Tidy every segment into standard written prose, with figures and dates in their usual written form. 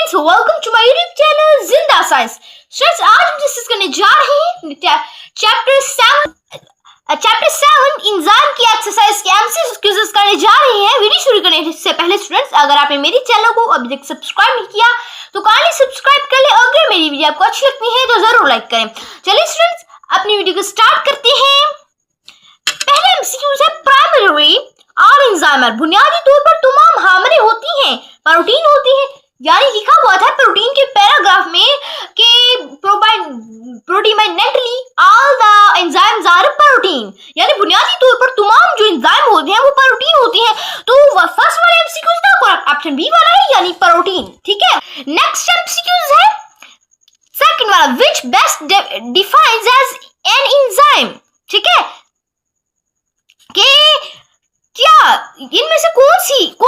Friends, welcome to my YouTube channel Zinda science. Friends, आज हम discuss करने जा रहे हैं चैप्टर 7 एंजाइम की एक्सरसाइज के एमसीक्यू क्विज़ेस करने जा रहे हैं। वीडियो शुरू करने से पहले स्टूडेंट्स, अगर आपने मेरे चैनल को अभी तक सब्सक्राइब नहीं किया तो काइंडली सब्सक्राइब कर ले, और अगर मेरी वीडियो आपको अच्छी लगती है तो जरूर लाइक करें। चलिए स्टूडेंट्स, अपनी वीडियो को स्टार्ट करते हैं। पहले एमसीक्यू है प्राइमरी ऑल एंजाइम, बुनियादी तौर पर तमाम हामले होती हैं, प्रोटीन होती है। यानी लिखा हुआ था प्रोटीन के पैराग्राफ में कि predominantly all the enzymes are protein, यानी बुनियादी तौर पर तमाम जो एंजाइम होते हैं वो प्रोटीन होती हैं। तो फर्स्ट वाला एमसीक्यू था ऑप्शन बी वाला है, यानी प्रोटीन। ठीक है, नेक्स्ट एमसीक्यू है सेकंड वाला, which best defines as an enzyme. ठीक है, कि क्या इनमें से कौन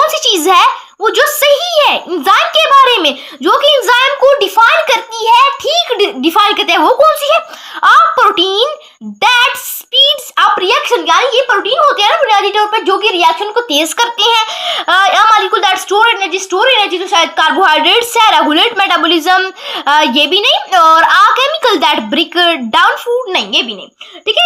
सी चीज है वो जो सही है एंजाइम के बारे में, जो कि एंजाइम को डिफाइन करती है, ठीक डिफाइन करते हैं, वो कौन सी है? अ protein that speeds up reaction, यानी ये प्रोटीन होते हैं ना बुनियादी तौर पर जो कि रिएक्शन को तेज करते हैं। A molecule that store energy तो शायद कार्बोहाइड्रेट्स है, रेगुलेट मेटाबॉलिज्म, ये भी नहीं, और a chemical that break down food, नहीं ये भी नहीं। ठीक है,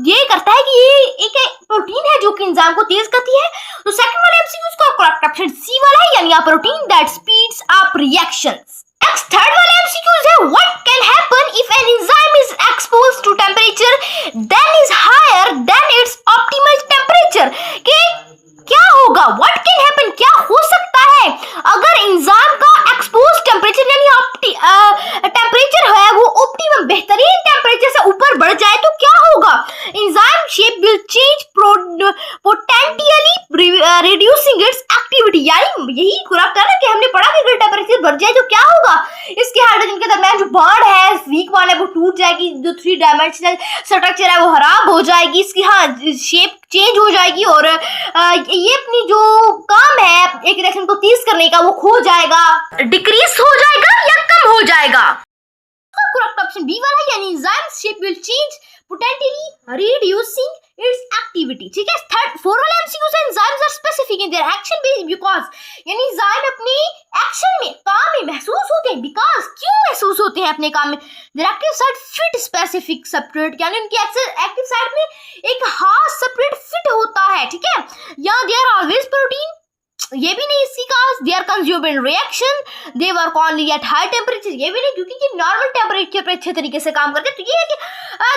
ये करता है कि ये एक प्रोटीन है जो कि एंजाइम को तेज करती है। तो सेकंड वाला एमसीक्यू का करेक्ट ऑप्शन सी वाला है, यानी a protein that speeds up reactions. Next third वाला एमसीक्यू है what can happen if an enzyme is exposed to temperature that is higher than its optimal temperature. कि क्या होगा, व्हाट कैन हैपन, क्या हो सकता है अगर एंजाइम का एक्सपोज टेंपरेचर यानी टेंपरेचर है वो ऑप्टिमम बेहतरीन टेंपरेचर से ऊपर बढ़ जाए तो क्या होगा? Enzyme shape will change potentially reducing its activity, यानी यही करेक्ट है ना कि हमने पढ़ा कि अगर टेंपरेचर बढ़ जाए तो क्या होगा, इसके हाइड्रोजन के दरमियान जो बॉन्ड है, वीक बॉन्ड है, वो टूट जाएगी, जो 3 डायमेंशनल स्ट्रक्चर है वो खराब हो जाएगी, इसकी शेप चेंज हो जाएगी, और ये अपनी जो काम है एक रिएक्शन को तेज करने का वो खो जाएगा, डिक्रीज हो जाएगा या कम हो जाएगा। करेक्ट ऑप्शन बी वाला है, यानी enzyme shape will change potentially reducing its activity. ठीक है, थर्ड फोर वाला एमसीक्यू से enzymes are specific in their action because, यानी एंजाइम अपने एक्शन में, काम में महसूस होते हैं, बिकॉज़ क्यों महसूस होते हैं अपने काम में? Their active site fit specific substrate, यानी उनकी एक्टिव साइट में एक खास सबस्ट्रेट फिट होता है। ठीक है, या दे आर ऑलवेज प्रोटीन, ये भी नहीं, इसकी cause they are consumed in reaction, they work only at high temperature, ये भी नहीं, क्योंकि ये नॉर्मल टेंपरेचर पे अच्छे तरीके से काम करते हैं। तो ये है कि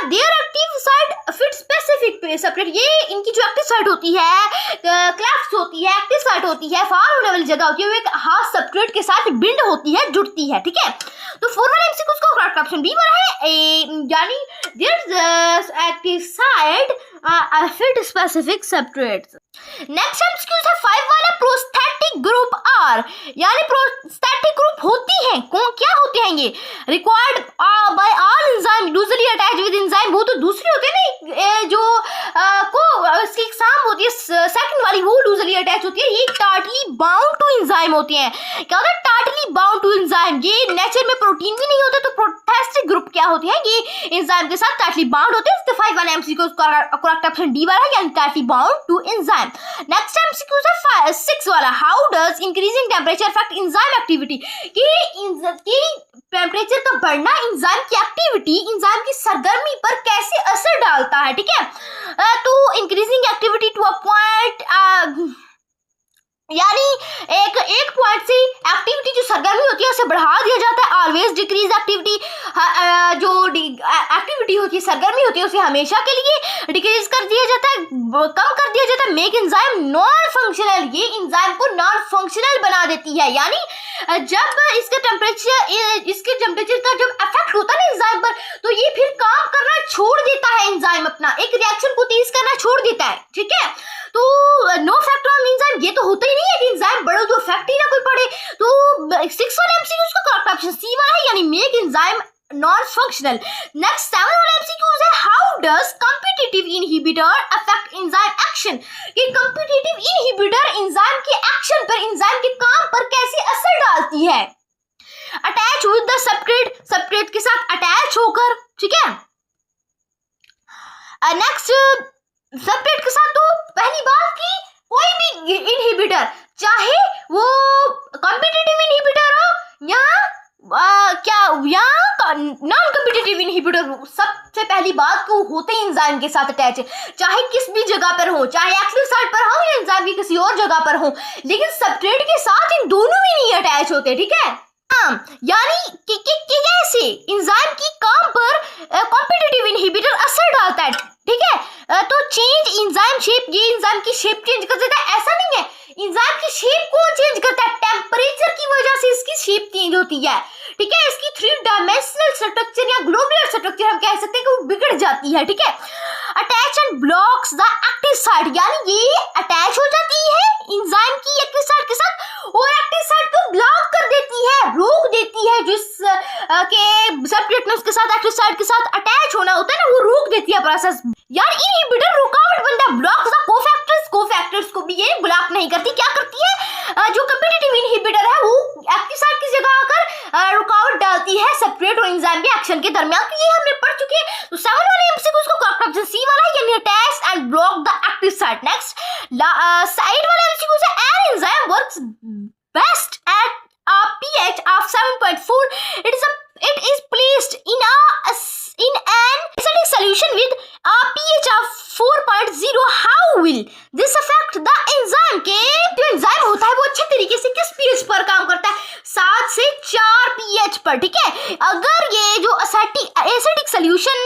their active site fit specific separate, ये इनकी जो एक्टिव साइट होती है, क्लेफ्ट होती है, एक्टिव साइट होती है, फार होने वाली जगह होती है, वो एक खास सबस्ट्रेट के साथ बिंड होती है, जुड़ती है। ठीक है, तो फोर वाला एमसीक्यू का करेक्ट ऑप्शन बी वाला है, यानी their active site fit specific substrates. Next MCQ है 5 वाला, प्रोस्थेटिक ग्रुप आर, यानी प्रोस्थेटिक ग्रुप होती हैं, क्या होते हैं ये? Required by all enzyme usually attach with enzyme, वो तो दूसरे होते हैं ना, जो इसकी एग्जाम होती है सेकंड वाली, वो यूजुअली अटैच होती है, ये टाइटली बाउंड टू एंजाइम होती हैं। क्या होता है टाइटली बाउंड टू एंजाइम? ये नेचर में प्रोटीन भी नहीं होता, तो प्रोस्थेटिक ग्रुप क्या होती है? ये एंजाइम के साथ टाइटली बाउंड होते हैं। तो 5 वाला एमसीक्यू करेक्ट ऑप्शन डी वाला है, यानी tightly bound to enzyme. Next MCQ है 6 वाला, how does increasing temperature affect enzyme activity, कि टेंपरेचर का बढ़ना एंजाइम की एक्टिविटी, एंजाइम की सरगर्मी पर कैसे असर डालता है। ठीक है, तो increasing activity to a point, यानी एक पॉइंट से एक्टिविटी जो सरगर्मी होती है उसे बढ़ा दिया जाता है। ऑलवेज डिक्रीज एक्टिविटी, जो एक्टिविटी होती है, सरगर्मी होती है, उसे हमेशा के लिए डिक्रीज कर दिया जाता है, कम कर दिया जाता है। मेक एंजाइम नॉन फंक्शनल, ये एंजाइम को नॉन फंक्शनल बना देती है, यानी जब इसके टेम्परेचर का जब इफेक्ट होता है ना एंजाइम पर, तो ये फिर काम करना छोड़ देता है, एंजाइम अपना एक रिएक्शन को तेज करना छोड़ देता है। ठीक है, तो नो इफेक्ट ऑन एंजाइम, ये तो होता ही नहीं है कि एंजाइम बढ़ो तो इफेक्ट ही ना कोई पड़े। तो 6 वाला एमसीक्यू का करेक्ट ऑप्शन सी वाला है, यानी make enzyme non functional. Next 7 वाला एमसीक्यू है how does competitive inhibitor affect enzyme action, कि कॉम्पिटिटिव इनहिबिटर एंजाइम के एक्शन पर, एंजाइम के काम पर कैसे असर डालती है? अटैच विद द सबस्ट्रेट के साथ अटैच होकर। ठीक है, नेक्स्ट सबस्ट्रेट के साथ, तो पहली बात की कोई भी इनहिबिटर, चाहे वो कॉम्पिटिटिव इनहिबिटर हो इनहिबिटर सबसे पहली बात को होते ही एंजाइम के साथ अटैच है, चाहे किस भी जगह पर हो, चाहे एक्टिव साइट पर हो या एंजाइम की किसी और जगह पर हो, लेकिन सब्सट्रेट के साथ इन दोनों भी नहीं अटैच होते, ठीक है। यानी कि कैसे एंजाइम की काम पर कॉम्पिटिटिव इनहिबिटर असर डालता है, ठीक है। तो चेंज एंजाइम शेप, ये एंजाइम की शेप चेंज कर देता है, ऐसा नहीं है। एंजाइम की शेप कौन चेंज करता है? टेम्परेचर की वजह से इसकी शेप चेंज होती है, ठीक है। इसकी 3 डायमेंशनल स्ट्रक्चर या ग्लोबुलर स्ट्रक्चर हम कह सकते हैं कि वो बिगड़ जाती है, ठीक है। Attach and blocks the active site, यानी ये अटैच हो जाती है एंजाइम की एक्टिव साइट के साथ और एक्टिव साइट को ब्लॉक कर देती है, रोक देती है। जिस के सब्सट्रेट में उसके साथ एक्टिव साइट के साथ अटैच होना होता है ना, वो रोक देती है प्रोसेस। यार इनहिबिटर रुकावट बनता है, ब्लॉक्स द कोफैक्टर्स को भी ये ब्लॉक नहीं करती। क्या करती है? जो कम्पिटिटिव इनहिबिटर है वो एक्टिव साइट की जगह आकर रुकावट डालती है सब्सट्रेट और एंजाइम के एक्शन के दरमियान। तो ये हमने पढ़ चुके हैं। तो 7 वाले एमसीक्यू उसको करेक्ट ऑप्शन सी वाला है, यानी attach and block the active site. Next 8 वाला एमसीक्यू से an enzyme works best at a pH of 7.4. It is placed in an acidic solution with a pH of 4.0. How will this affect the enzyme? के जो enzyme होता है वो अच्छे तरीके से किस pH पर काम करता है? 7 से 4 pH पर, ठीक है। अगर ये जो एसिडिक सोल्यूशन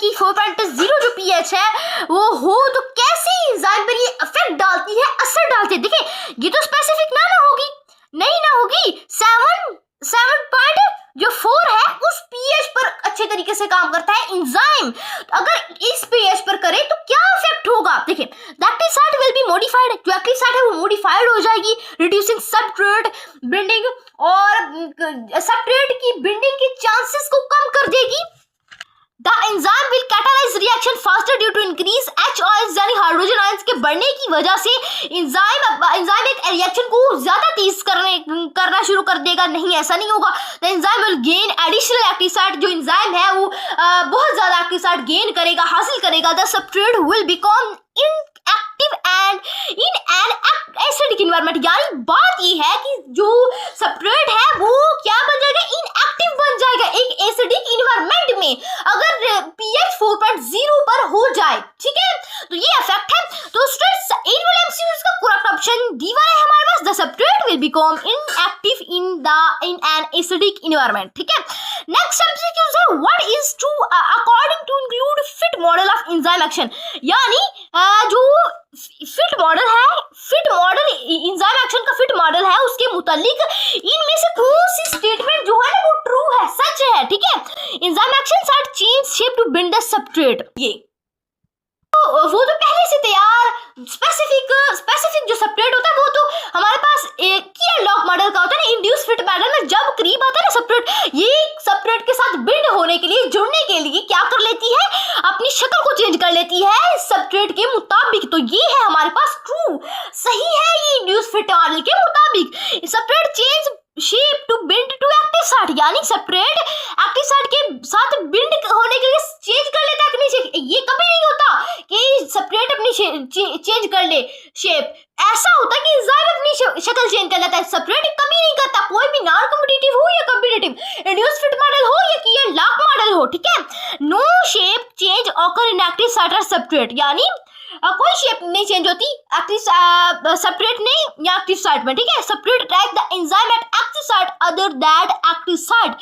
की 4.0 जो pH है वो हो तो कैसे एंजाइम पर ये इफेक्ट डालती है, असर डालती है? देखिए ये तो स्पेसिफिक ना होगी, नहीं ना होगी। 7.4 है उस पीएच पर अच्छे तरीके से काम करता है एंजाइम। अगर इस पीएच पर करे तो क्या इफेक्ट होगा? देखिए the active site will be modified, जो एक्टिव साइट है वो मॉडिफाइड हो जाएगी, रिड्यूसिंग सब्सट्रेट बिंडिंग, और सब्सट्रेट की बिंडिंग के चांसेस को कम कर देगी। The enzyme will catalyze reaction faster due to increase H ions, यानी हाइड्रोजन आयंस के बढ़ने की वजह से एंजाइम एक रिएक्शन को ज्यादा तेज करना शुरू कर देगा। नहीं, ऐसा नहीं होगा। The enzyme will gain additional active site, जो एंजाइम है वो बहुत ज्यादा एक्टिव साइट गेन करेगा, हासिल करेगा। The substrate will become inactive and in an acidic environment, यानी बात ये है कि जो सब्सट्रेट है वो क्या बन जाएगा? इनएक्टिव बन जाएगा एक एसिडिक इन्वायरमेंट में, अगर pH 4.0 पर हो जाए, ठीक है। तो ये इफेक्ट है। तो स्टूडेंट्स 8 वाले एमसीक्यूज का करेक्ट ऑप्शन डी वाला है हमारे पास। The substrate will become inactive in an acidic environment, ठीक है। नेक्स्ट एमसीक्यूज है what is true according to induced fit model of enzyme action, यानी जो फिट मॉडल है, फिट मॉडल एंजाइम एक्शन का फिट मॉडल है, उसके मुतालिक इनमें से कौन सी स्टेटमेंट जो है ना वो ट्रू है, सच है, ठीक है। Enzyme action site change shape to bind the substrate, ये वो तो पहले से तैयार स्पेसिफिक जो सब्सट्रेट होता है वो तो हमारे पास किया लॉक मॉडल का होता है ना, इंड्यूस फिट मॉडल में जब करीब आता है ना सब्सट्रेट, ये सब्सट्रेट के साथ बिंड होने के लिए, जुड़ने के लिए क्या कर लेती है? अपनी शक्ल को चेंज कर लेती है सब्सट्रेट के मुताबिक। तो ये है हमारे पास ट्रू, सही है ये इंड्यूस फिट मॉडल के मुताबिक। Substrate change shape to bind to active site, यानी सब्सट्रेट एक्टिव साइट के साथ बिंड होने के लिए चेंज कर लेता है कि नहीं। ये कभी नहीं होता कि सब्सट्रेट अपनी चेंज कर ले शेप, ऐसा होता है कि एंजाइम अपनी शक्ल चेंज कर लेता है। सब्सट्रेट कभी नहीं करता, कोई भी नॉन कॉम्पिटिटिव हो या कॉम्पिटिटिव, इंड्यूस फिट मॉडल हो या किया लॉक मॉडल हो, ठीक है। No shape change occur in active site और सब्सट्रेट, यानी कोई शेप नहीं चेंज होती एक्टिव सब्सट्रेट नहीं या एक्टिव साइट में, ठीक है। Substrate attack the enzyme eight active site other that active site,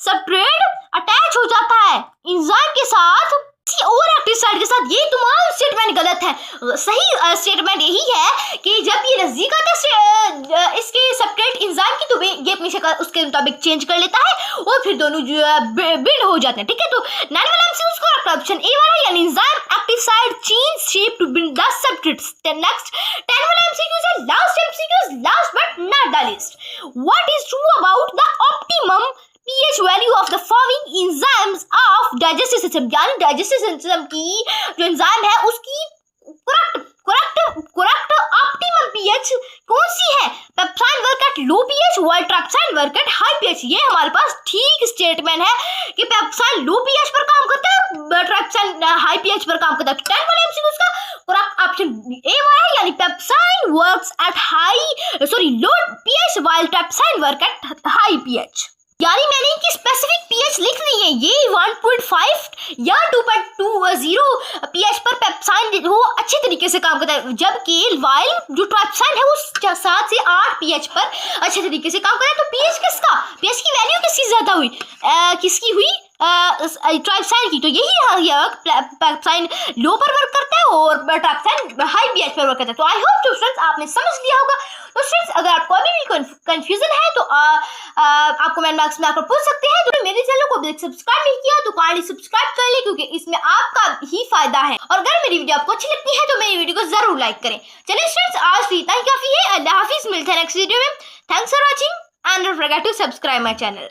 substrate attach हो जाता है एंजाइम के साथ किसी और एक्टिव साइट के साथ। ये तुम्हारा स्टेटमेंट गलत है। सही स्टेटमेंट यही है कि जब ये नजदीक आता है इसके सब्सट्रेट एंजाइम की, तो ये अपनी शक्ल उसके मुताबिक चेंज कर लेता है और फिर दोनों बिंड हो जाते हैं, ठीक है। तो 9 वाला एमसीक्यू उसको ऑप्शन ए वाला, यानी enzyme active site change shape to bind the substrate. Next 10 वाला एमसीक्यू है last MCQ, last but not the least. What is true about the optimum pH value of the following enzymes of digestive system, यानी digestive system की जो enzyme है उसकी correct optimum pH कौन सी है? Pepsin work at low pH while trypsin work at high pH। ये हमारे पास ठीक स्टेटमेंट है कि पेप्साइन लो pH पर काम करता है, ट्रिप्सिन हाई pH पर काम करता है। 10 वाले एमसीक्यू का करेक्ट ऑप्शन ए वाला है, यानी pepsin works at low pH while trypsin work at high pH। यानी मैंने इनकी स्पेसिफिक पीएच लिख दी है, ये 1.5 या 2.20 पीएच पर पेप्साइन वो अच्छे तरीके से काम करता है, जबकि वाइल जो ट्राइप्साइन है वो 7 से 8 पीएच पर अच्छे तरीके से काम करता है। तो पीएच की वैल्यू किसकी ज्यादा हुई, किसकी हुई, ट्राइप्साइन की। तो यही पेप्साइन लो पर वर्क करता है और ट्राइप्साइन हाई पीएच पर वर्क करता है। तो आई होप तो स्टूडेंट्स आपने समझ लिया होगा। तो स्टूडेंट्स अगर आपको अभी भी कंफ्यूजन है तो आप कमेंट बॉक्स में आकर पूछ सकते हैं। तो मेरे चैनल को अभी तक सब्सक्राइब नहीं किया तो काइंडली सब्सक्राइब कर ले, क्योंकि इसमें आपका ही फायदा है। और अगर मेरी वीडियो आपको अच्छी लगती है तो मेरी वीडियो को जरूर लाइक करें। चलिए स्टूडेंट्स आज तो इतना ही काफी है। अल्लाह हाफिज, मिलते हैं नेक्स्ट वीडियो में। Thanks for watching and don't forget to subscribe my channel.